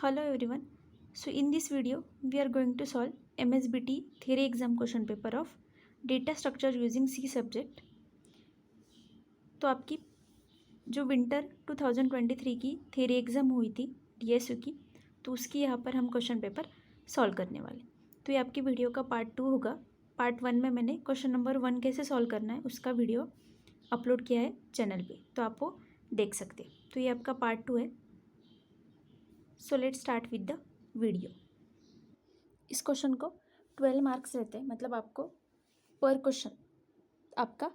Hello everyone. So in this video we are going to solve MSBT theory exam question paper of data structure using C subject. तो आपकी जो winter 2023 की theory exam हुई थी DSU की, तो उसकी यहाँ पर हम क्वेश्चन पेपर सॉल्व करने वाले। तो ये आपकी वीडियो का पार्ट 2 होगा। पार्ट 1 में मैंने क्वेश्चन नंबर 1 कैसे सॉल्व करना है उसका वीडियो अपलोड किया है चैनल पे, तो आप वो देख सकते हैं। तो ये आपका पार्ट 2 है। So let's start with the video. इस क्वेश्चन को 12 मार्क्स रहते हैं, मतलब आपको पर क्वेश्चन आपका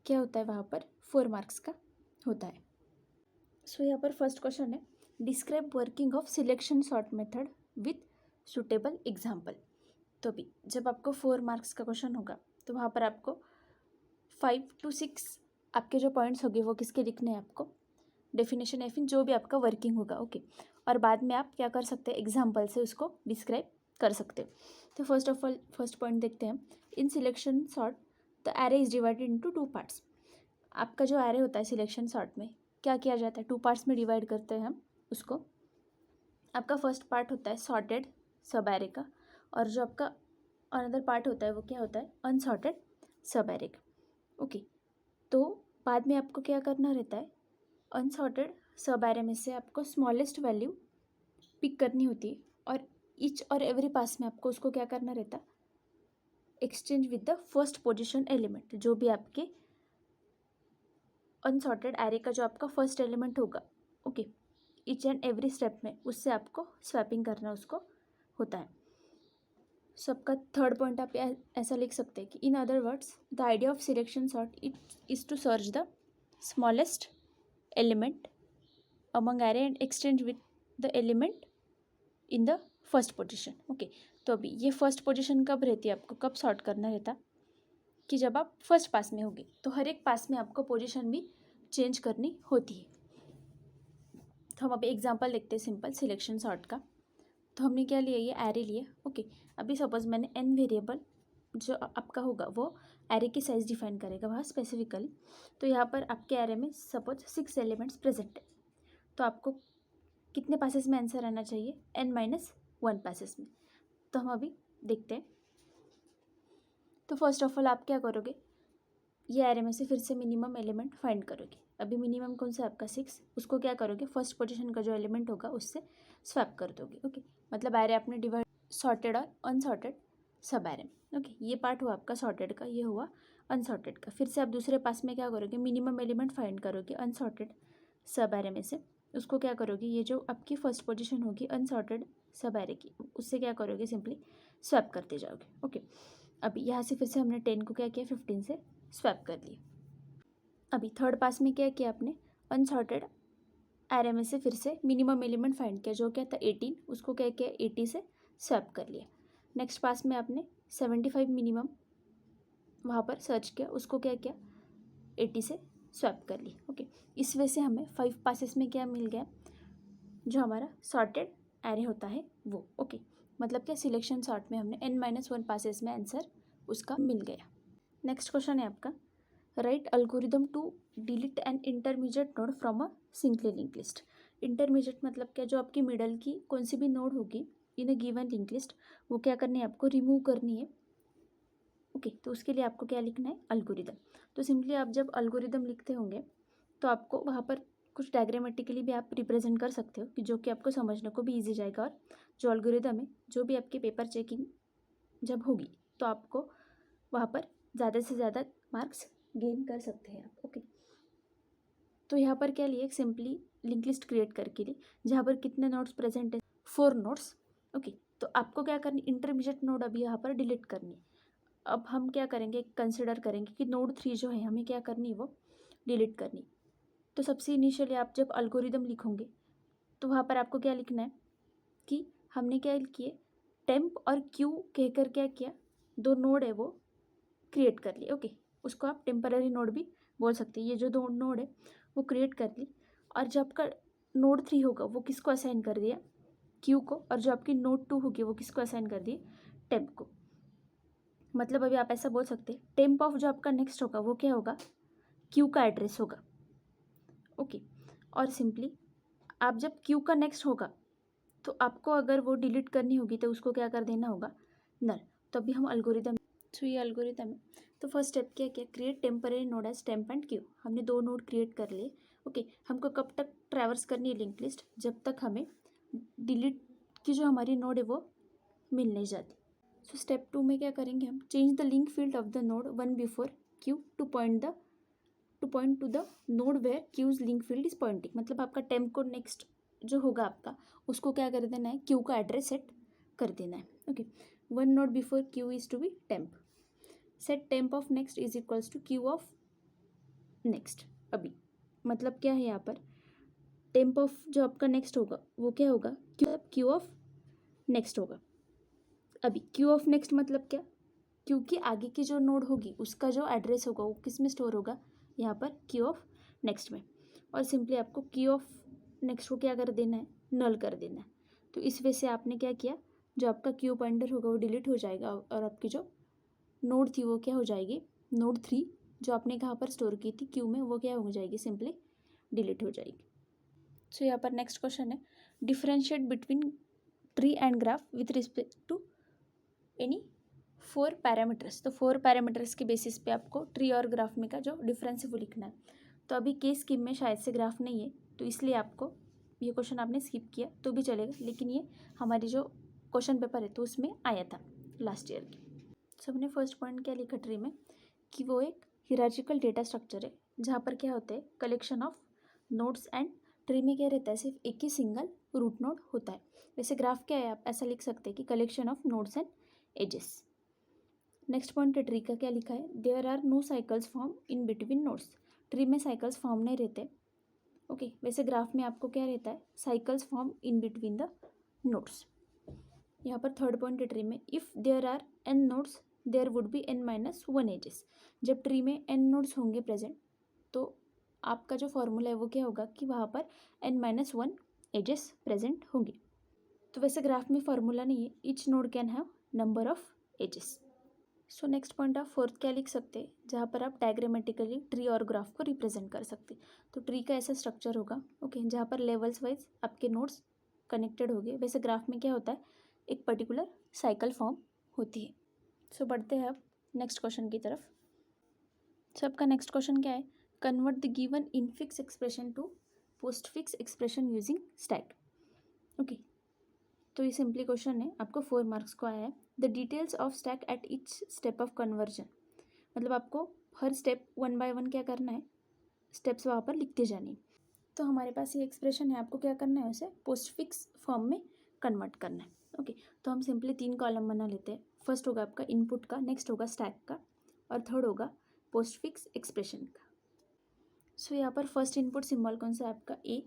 क्या होता है वहाँ पर 4 मार्क्स का होता है। सो यहाँ पर फर्स्ट क्वेश्चन है, describe working of selection sort method with suitable example. तो भी जब आपको 4 मार्क्स का क्वेश्चन होगा तो वहाँ पर आपको 5 to 6 आपके जो पॉइंट्स होंगे वो किसके लिखने हैं आपको, डेफिनेशन या फिर जो भी आपका वर्किंग होगा, ओके। और बाद में आप क्या कर सकते हैं, एग्जाम्पल से उसको डिस्क्राइब कर सकते हैं। तो first of all first point देखते हैं। In selection sort the array is divided into 2 parts. आपका जो एरे होता है सिलेक्शन सॉर्ट में क्या किया जाता है, 2 पार्ट्स में डिवाइड करते हैं हम उसको। आपका फर्स्ट पार्ट होता है सॉर्टेड सब एरे का, और जो आपका अनदर पार्ट होता है वो क्या होता है, अनसॉर्टेड सब एरे का, ओके। तो बाद में आपको क्या करना रहता है, अनसॉर्टेड सब एरे में से आपको स्मॉलेस्ट वैल्यू पिक करनी होती है, और ईच और एवरी पास में आपको उसको क्या करना रहता है, exchange with the first position element. जो भी आपके अनसॉर्टेड एरे का जो आपका फर्स्ट एलिमेंट होगा, okay, each and every step में उससे आपको स्वैपिंग करना उसको होता है। सो आपका थर्ड पॉइंट आप ऐसा लिख सकते हैं कि in other words the idea of selection sort it is to search the smallest element among array and exchange with the element in the first position, okay. तो अभी ये फर्स्ट पोजीशन कब रहती है, आपको कब सॉर्ट करना रहता कि जब आप फर्स्ट पास में होगे, तो हर एक पास में आपको पोजीशन भी चेंज करनी होती है। तो हम अभी एग्जांपल देखते हैं सिंपल सिलेक्शन सॉर्ट का। तो हमने क्या लिया, ये एरे लिए, ओके। अभी सपोज मैंने n वेरिएबल जो आपका होगा वो एरे की साइज डिफाइन करेगा वहाँ स्पेसिफिकली। तो यहाँ पर आपके एरे में सपोज 6 एलिमेंट्स प्रेजेंट है, तो आपको कितने पासेस में आंसर आना चाहिए, n-1 पासेस में। तो हम अभी देखते हैं। तो फर्स्ट ऑफ ऑल आप क्या करोगे, ये एरे में से फिर से मिनिमम एलिमेंट फाइंड करोगे। अभी मिनिमम कौन सा आपका 6, उसको क्या करोगे, फर्स्ट पोजीशन का जो एलिमेंट होगा उससे स्वैप कर दोगे, ओके। मतलब एरे आपने डिवाइड सॉर्टेड और अनसॉर्टेड सब एरे में, ओके। ये पार्ट हुआ आपका सॉर्टेड का, ये हुआ अनसॉर्टेड का। फिर से आप दूसरे पास में क्या करोगे, मिनिमम एलिमेंट फाइंड करोगे अनसॉर्टेड सब एरे में से। उसको क्या करोगे, ये जो आपकी फर्स्ट पोजीशन होगी अनसॉर्टेड सब एरे की, उससे क्या करोगे, सिंपली स्वैप करते जाओगे, ओके। अभी यहाँ से फिर से हमने 10 को क्या किया, 15 से स्वैप कर लिए। अभी थर्ड पास में क्या किया आपने, अनसॉर्टेड एरे में से फिर से मिनिमम एलिमेंट फाइंड किया जो क्या था 18, उसको क्या किया 80 से स्वैप कर लिया। नेक्स्ट पास में आपने 75 मिनिमम वहाँ पर सर्च किया, उसको क्या किया 80 से स्वैप कर लिया, ओके। इस वजह से हमें 5 पासेस में क्या मिल गया, जो हमारा सॉर्टेड एरे होता है वो, ओके। मतलब क्या सिलेक्शन सॉर्ट में हमने n-1 पासेस में आंसर उसका मिल गया। नेक्स्ट क्वेश्चन है आपका, write algorithm to delete an intermediate node from a singly link list. Intermediate मतलब क्या, जो आपकी मिडल की कौन सी भी नोड होगी इन अ गिवन लिंक लिस्ट, वो क्या करनी है आपको, रिमूव करनी है, ओके। तो उसके लिए आपको क्या लिखना है, अल्गोरिदम। तो सिंपली आप जब अल्गोरिदम लिखते होंगे तो आपको वहाँ पर कुछ डायग्रामेटिकली भी आप रिप्रेजेंट कर सकते हो कि जो कि आपको समझने को भी ईजी जाएगा। और जो अल्गोरिदम है, जो भी आपकी पेपर चेकिंग जब होगी तो आपको वहाँ पर ज़्यादा से ज़्यादा मार्क्स गेन कर सकते हैं आप, ओके। तो यहाँ पर क्या लिए, एक सिंपली लिंक लिस्ट क्रिएट करके लिए जहाँ पर कितने नोड्स प्रेजेंट है, 4 नोड्स, ओके। तो आपको क्या करनी, इंटरमीडिएट नोड अभी यहाँ पर डिलीट करनी है। अब हम क्या करेंगे, कंसिडर करेंगे कि नोड 3 जो है हमें क्या करनी है, वो डिलीट करनी। तो सबसे इनिशियली आप जब अल्गोरिदम लिखोगे तो वहाँ पर आपको क्या लिखना है कि हमने क्या किए, टेम्प और क्यू कहकर क्या किया, 2 नोड है वो क्रिएट कर लिए, ओके। उसको आप टेम्पररी नोड भी बोल सकते हैं। ये जो 2 नोड है वो क्रिएट कर ली, और जो आपका नोड 3 होगा वो किसको असाइन कर दिया, क्यू को, और जो आपकी नोड 2 होगी वो किसको असाइन कर दिए, टेम्प को। मतलब अभी आप ऐसा बोल सकते हैं, टेम्प ऑफ जो आपका नेक्स्ट होगा वो क्या होगा, क्यू का एड्रेस होगा, ओके। और सिंपली आप जब क्यू का नेक्स्ट होगा तो आपको अगर वो डिलीट करनी होगी तो उसको क्या कर देना होगा, नल। तो अभी हम एल्गोरिदम, तो ये एल्गोरिदम है। तो फर्स्ट स्टेप क्या क्या, create temporary node as temp and Q. हमने 2 नोड क्रिएट कर लिए। ओके, हमको कब तक ट्रैवर्स करनी है लिंक लिस्ट, जब तक हमें डिलीट की जो हमारी नोड है वो मिल नहीं जाती। सो स्टेप 2 में क्या करेंगे हम, change the link field of the node 1 before Q to point to the node where Q's link field is pointing. मतलब आपका टेम्प को नेक्स्ट जो होगा आपका, उसको क्या कर देना है, क्यू का एड्रेस सेट कर देना है। Okay, 1 node before Q is to be temp, set temp of next is equals to Q of next. अभी मतलब क्या है यहाँ पर, टेम्प ऑफ जो आपका नेक्स्ट होगा वो क्या होगा, क्यू ऑफ नेक्स्ट होगा। अभी क्यू ऑफ नेक्स्ट मतलब क्या, क्योंकि आगे की जो नोड होगी उसका जो एड्रेस होगा वो किस में स्टोर होगा, यहाँ पर क्यू ऑफ नेक्स्ट में। और सिंपली आपको क्यू ऑफ नेक्स्ट को क्या कर देना है, नल कर देना है। तो इस वजह से आपने क्या किया, जो आपका क्यू पॉइंटर होगा वो डिलीट हो जाएगा और आपकी जो नोड थी वो क्या हो जाएगी, नोड 3 जो आपने कहाँ पर स्टोर की थी क्यू में, वो क्या हो जाएगी, सिंपली डिलीट हो जाएगी। सो यहाँ पर नेक्स्ट क्वेश्चन है, differentiate between tree and graph with respect to any 4 parameters. तो 4 पैरामीटर्स के बेसिस पे आपको ट्री और ग्राफ में का जो डिफरेंस है वो लिखना है। तो अभी केस स्कीम में शायद से ग्राफ नहीं है, तो इसलिए आपको ये क्वेश्चन आपने स्किप किया तो भी चलेगा, लेकिन ये हमारी जो क्वेश्चन पेपर है तो उसमें आया था लास्ट ईयर की। सो हमने फर्स्ट पॉइंट क्या लिखा ट्री में, कि वो एक हियरार्चिकल डेटा स्ट्रक्चर है जहाँ पर क्या होता है, collection of nodes, and tree में क्या रहता है, सिर्फ एक ही सिंगल रूट नोड होता है। वैसे ग्राफ क्या है, आप ऐसा लिख सकते हैं कि collection of nodes and edges. Next point tree का क्या लिखा है, there are no cycles form in between nodes. Tree में साइकिल्स फॉर्म नहीं रहते। ओके, वैसे ग्राफ में आपको क्या रहता है, cycles form in between the nodes. यहाँ पर थर्ड पॉइंट ट्री में, if there are N nodes there would be n-1 edges. जब ट्री में n नोड्स होंगे प्रेजेंट, तो आपका जो फॉर्मूला है वो क्या होगा कि वहाँ पर n-1 एजेस प्रेजेंट होंगे। तो वैसे ग्राफ में फॉर्मूला नहीं है, each node can have number of edges. So next point आप फोर्थ क्या लिख सकते हैं, जहाँ पर आप डायग्रामेटिकली ट्री और ग्राफ को रिप्रेजेंट कर सकते हैं। तो ट्री का ऐसा स्ट्रक्चर होगा, ओके, जहाँ पर लेवल्स वाइज आपके नोड्स कनेक्टेड होंगे। वैसे ग्राफ में क्या होता है, एक पर्टिकुलर साइकिल फॉर्म होती है। सो बढ़ते हैं अब नेक्स्ट क्वेश्चन की तरफ। सो आपका नेक्स्ट क्वेश्चन क्या है, convert the given infix expression to postfix expression using stack. Okay, तो ये सिंपली क्वेश्चन है, आपको 4 मार्क्स को आया है। The details of stack at each step of conversion, मतलब आपको हर स्टेप 1 बाय 1 क्या करना है, स्टेप्स वहाँ पर लिखते जाने। तो हमारे पास ये एक्सप्रेशन है, आपको क्या करना है, उसे पोस्टफिक्स फॉर्म में कन्वर्ट करना है। ओके, तो हम सिंपली 3 कॉलम बना लेते हैं। फर्स्ट होगा आपका इनपुट का, नेक्स्ट होगा स्टैक का, और थर्ड होगा पोस्टफिक्स एक्सप्रेशन का। सो यहाँ पर फर्स्ट इनपुट सिंबल कौन सा है आपका, ए।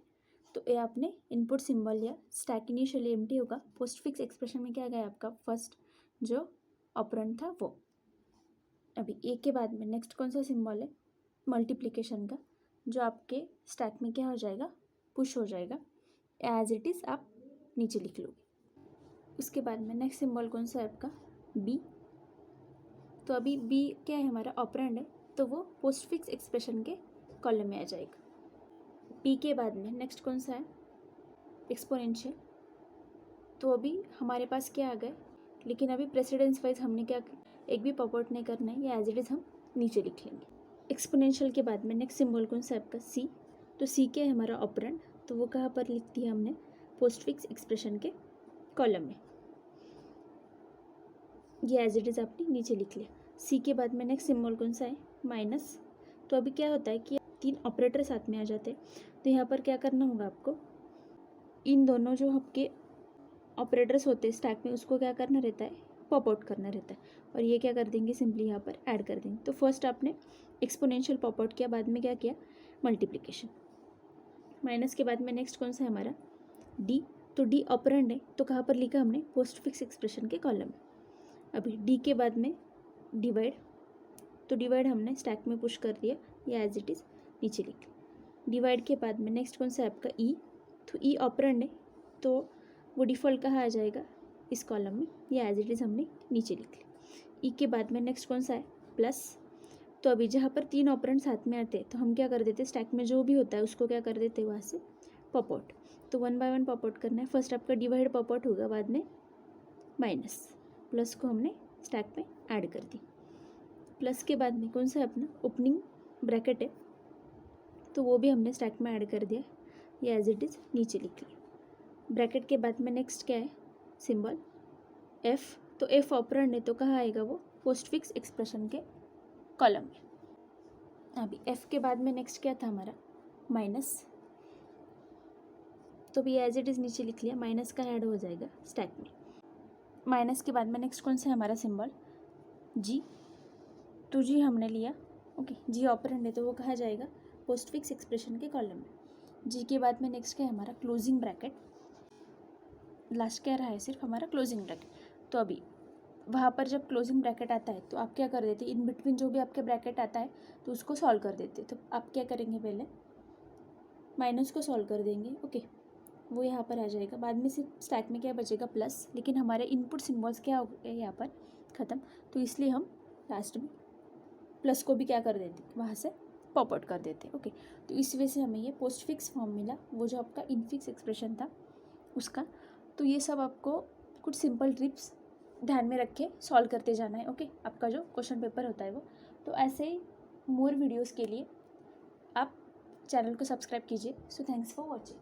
तो ए आपने इनपुट सिंबल लिया, स्टैक इनिशियली एम्प्टी होगा, पोस्टफिक्स एक्सप्रेशन में क्या गया आपका फर्स्ट जो ऑपरेंड था वो। अभी ए के बाद में नेक्स्ट कौन सा सिंबल है, मल्टीप्लिकेशन का, जो आपके स्टैक में क्या हो जाएगा, पुश हो जाएगा, एज इट इज़ आप नीचे लिख लोगे। उसके बाद में नेक्स्ट सिंबल कौन सा है आपका, बी। तो अभी बी क्या है, हमारा ऑपरेंड है, तो वो पोस्टफिक्स एक्सप्रेशन के कॉलम में आ जाएगा। पी के बाद में नेक्स्ट कौन सा है, एक्सपोनेंशियल। तो अभी हमारे पास क्या आ गए, लेकिन अभी प्रेसिडेंस वाइज हमने क्या, एक भी पॉप आउट नहीं करना है, या एज इट इज़ हम नीचे लिख लेंगे। एक्सपोनेंशियल के बाद में नेक्स्ट सिंबल कौन सा है आपका, सी। तो सी के है हमारा ऑपरेंड, तो वो कहाँ पर लिख दिया हमने, पोस्टफिक्स एक्सप्रेशन के कॉलम में, ये एज इट इज़ आपने नीचे लिख लिया। सी के बाद में नेक्स्ट सिंबल कौन सा है, माइनस। तो अभी क्या होता है कि 3 ऑपरेटर साथ में आ जाते हैं, तो यहाँ पर क्या करना होगा आपको, इन दोनों जो आपके ऑपरेटर्स होते हैं स्टैक में, उसको क्या करना रहता है, पॉप आउट करना रहता है, और ये क्या कर देंगे, सिंपली यहाँ पर ऐड कर देंगे। तो फर्स्ट आपने एक्सपोनेंशियल पॉप आउट किया, बाद में क्या किया, मल्टीप्लिकेशन। माइनस के बाद में नेक्स्ट कौन सा है हमारा, डी। तो डी ऑपरेंड है, तो कहाँ पर लिखा हमने, पोस्टफिक्स एक्सप्रेशन के कॉलम में। अभी डी के बाद में डिवाइड, तो डिवाइड हमने स्टैक में पुश कर दिया, या एज इट इज़ नीचे लिख। डिवाइड के बाद में नेक्स्ट कौन सा है आपका, ई। तो ई ऑपरेंड है, तो वो डिफ़ॉल्ट कहाँ आ जाएगा, इस कॉलम में, या एज इट इज़ हमने नीचे लिख लिया। ई के बाद में नेक्स्ट कौन सा है, प्लस। तो अभी जहाँ पर 3 ऑपरेंड साथ में आते हैं, तो हम क्या कर देते हैं, स्टैक में जो भी होता है उसको क्या कर देते हैं, वहाँ से पॉप आउट। तो 1 बाय 1 पॉप आउट करना है। फर्स्ट आपका डिवाइड पॉप आउट होगा, बाद में माइनस, प्लस को हमने स्टैक में ऐड कर दी। प्लस के बाद में कौन सा अपना ओपनिंग ब्रैकेट है, तो वो भी हमने स्टैक में ऐड कर दिया, ये एज इट इज़ नीचे लिख लिया। ब्रैकेट के बाद में नेक्स्ट क्या है, सिंबल एफ, तो एफ ऑपरेंड है तो कहाँ आएगा वो, पोस्ट फिक्स एक्सप्रेशन के कॉलम में। अभी एफ के बाद में नेक्स्ट क्या था हमारा, माइनस, तो भी एज इट इज़ नीचे लिख लिया, माइनस का ऐड हो जाएगा स्टैक में। माइनस के बाद में नेक्स्ट कौन सा है हमारा सिंबल, जी, तो जी हमने लिया, ओके, जी ऑपरेंड है तो वो कहाँ जाएगा, पोस्ट फिक्स एक्सप्रेशन के कॉलम में। जी के बाद में नेक्स्ट क्या है हमारा, क्लोजिंग ब्रैकेट, लास्ट क्या रहा है सिर्फ हमारा क्लोजिंग ब्रैकेट। तो अभी वहाँ पर जब क्लोजिंग ब्रैकेट आता है तो आप क्या कर देते, इन बिटवीन जो भी आपके ब्रैकेट आता है तो उसको सॉल्व कर देते। तो आप क्या करेंगे, पहले माइनस को सॉल्व कर देंगे, ओके, वो यहाँ पर आ जाएगा। बाद में सिर्फ स्टैक में क्या बचेगा, प्लस, लेकिन हमारे इनपुट सिम्बॉल्स क्या हो गए यहाँ पर ख़त्म, तो इसलिए हम लास्ट में प्लस को भी क्या कर देते, वहाँ से पॉप आउट कर देते, ओके। तो इस वजह से हमें ये पोस्ट फिक्स फॉर्म मिला, वो जो आपका इनफिक्स एक्सप्रेशन था उसका। तो ये सब आपको कुछ सिंपल ट्रिप्स ध्यान में रख के सॉल्व करते जाना है, ओके, आपका जो क्वेश्चन पेपर होता है वो। तो ऐसे ही मोर वीडियोज़ के लिए आप चैनल को सब्सक्राइब कीजिए। So thanks for watching.